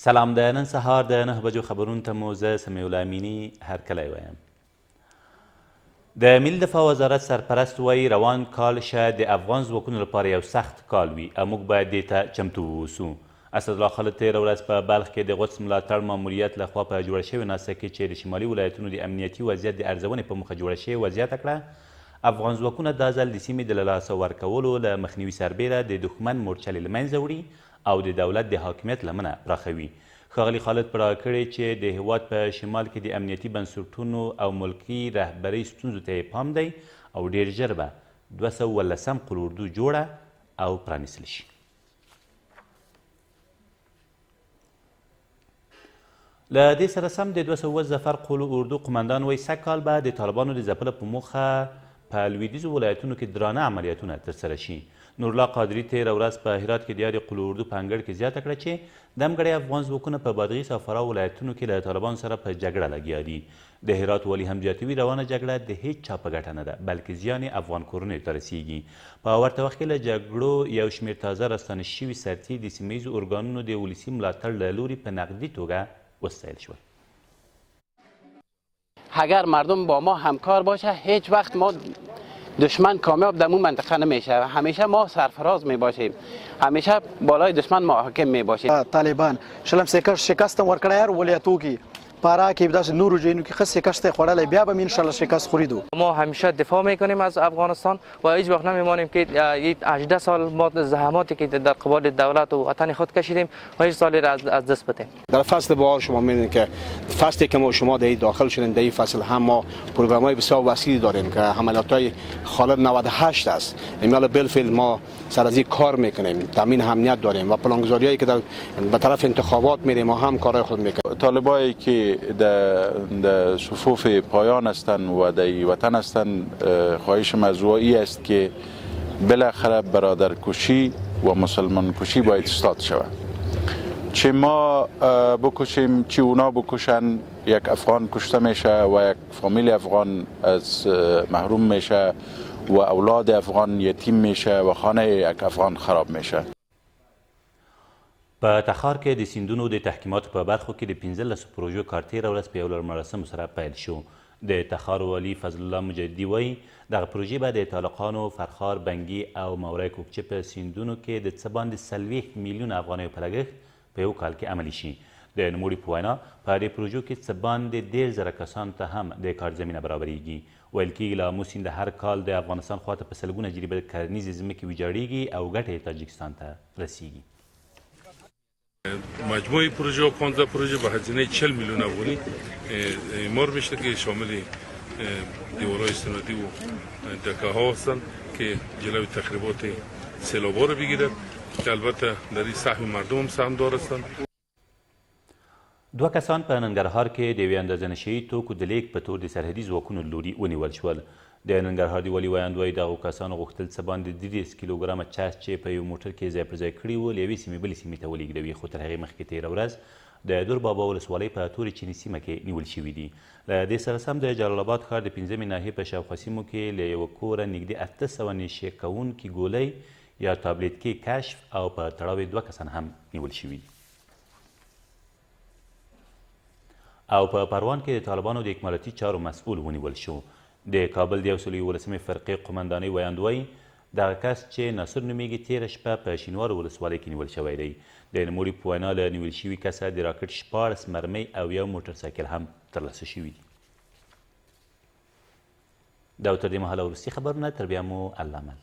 سلام د نن سهار د 9 بجو خبرونو ته مو زه سمیع الله امینی هرکلی وایم. د ملي دفاع وزارت سرپرست وایي روان کال شاید د افغان ځواکونو لپاره یو سخت کال وي او موږ باید دې ته چمتو واوسو. اسدالله خالد تېره ورځ په بلخ کې د قدس ملاتړ ماموریت لخوا په جوړه شوې ناسته کې چې د شمالي ولایتونو د امنیتي وضعیت د ارزونې په مخه جوړه شوې وضعیت کړه، افغان ځواکونه دا ځل د سیمې د له لاسه ورکولو له مخنیوي سربیره د دښمن مورچلې له منځه وړي او د دولت د حاکمیت لمنه پراخوي. ښاغلي خالد په ډاګه کړی چې د هیواد په شمال کې د امنیتي بنسټونو او ملکي رهبرۍ ستونزو ته یې پام دی او ډېر ژر به 218 قول اردو جوړه او پرانیستل شي. له دې سره سم د 208 ظفر قول اردو قمندان وایي سږ کال به د طالبانو د ځپلو په موخه په لویدیځو ولایتونو کې درانه عملیاتونه ترسره شي. نورالله قادري تېره ورځ په هرات کې د یادې قول اردو په انګړ کې زیاته کړه چې دمګړی افغان ځواکونه په بادغیس او فراه ولایتونو کې له طالبانو سره په جګړه لګیا دي. د هرات والي هم زیاتوي روانه جګړه د هیڅ چا په ګټه نه ده بلکې زیان یې افغان کورنیو ته رسیږي. په ورته وخت کې له جګړو یو شمېر تازه راستانه شوي سرتیري د سیمه ییزو ارګانونو د ولسي ملاتړ له لوري په نقدي توګه وستایل شول. اگر مردم با ما همکار باشه هیچ وقت ما دشمن کامیاب در اون منطقه نمیشه، همیشه ما سرفراز می باشیم، همیشه بالای دشمن ما حاکم می باشیم. طالبان شلم شکست ورکړی هر ولایتو کې پارا کې داس نورو جینو کې خاص شکست خوړلې بیا به ان شاء الله شکست خوریدو. ما همیشه دفاع میکنیم از افغانستان و هیچ وقت نمیمانیم که 18 سال ما زحماتی که در قبال دولت و وطن خود کشیدیم و هیچ سالی را از دست بدیم. در فصل بهار شما می‌بینید که فصلی که ما شما در داخل شدیم در این فصل هم ما پروگرام‌های بسیار وسیعی داریم که حملات‌های خالد 98 است. ایمیال بالفعل ما سر از این کار میکنیم، تامین امنیت داریم و پلانگذاریایی که به طرف انتخابات میریم ما هم کارهای خود میکنیم. طالبایی که در صفوف پایان هستند و در وطن هستند، خواهش مزروعی است که بالاخره برادرکشی و مسلمان کشی باید استاد شود. چه ما بکشیم چه اونا بکشن، یک افغان کشته میشه و یک فامیل افغان از محروم میشه و اولاد افغان یتیم میشه و خانه یک افغان خراب میشه. په تخار کې د سیندونو د تحکیماتو په برخو کې د 15 پروژو کار تېره ورځ په یو لړ مراسمو سره پیل شو. د تخار والي فضل الله مجددي وایي دغه پروژې به د طالقانو، فرخار، بنګي او مورای کوکچې په سیندونو کې د څه باندې 40 میلیون افغانیو په لګښت په یو کال کې عملي شي. د نوموړي په وینا په دې پروژو کې څه باندې 10,000 کسانو ته هم د کار زمینه برابریږي. ویل کېږي له آمو سیند هر کال د افغانستان خواته په سلګونه جریبه کرنیزې ځمکې ویجاړیږي او ګټه یې تاجکستان ته رسیږي. مجموعه پروژه و 15 پروژه به هزینه 40 میلیون افغانی اعمار میشه که شامل دیوارهای صنعتی و دکه ها هستند که جلوی تخریبات سیلاب‌ها رو بگیرد که البته در این سهم مردم هم سهمدار هستند. دوه کسان په ننګرهار کې د یوې اندازه نشهیي توکو د لیږد په تور د سرحدي ځواکونو لوري ونیول شول. د ننګرهار د والي ویاند وایي دغو کسانو غوښتل څه باندې 30 کیلوګرامه چاس چې په یو موټر کې ځای پر ځای کړي وو له یوې سیمې بلې سیمې ته ولېږدوي، خو تر هغې مخکې تېره ورځ د دور بابا ولسوالۍ په تورې چیني سیمه کې نیول شوي دي. له دې سره سم د جلال آباد ښار د 5مې ناحیې په شاوخوا سیمو کې له یوه کوره نږدې 800 نشې کوونکي ګولۍ یا تابلیت کې کشف او په تړاو یې 2 کسان هم نیول شوي دي. او په پروان کې د طالبانو د اکمالاتي چارو مسؤل ونیول شو. د کابل د 111 فرقې قمندانۍ ویاند وایي دغه کس چې ناصر نومیږي تېره شپه په شینوارو ولسوالۍ کې نیول شوی دی. د نوموړي په وینا له نیول شوي کسه د راکټ 14 مرمۍ او یو موټر سایکل هم ترلاسه شوي دي. دا تر دې مهاله وروستي خبرونه، تر بیا مو الله مل.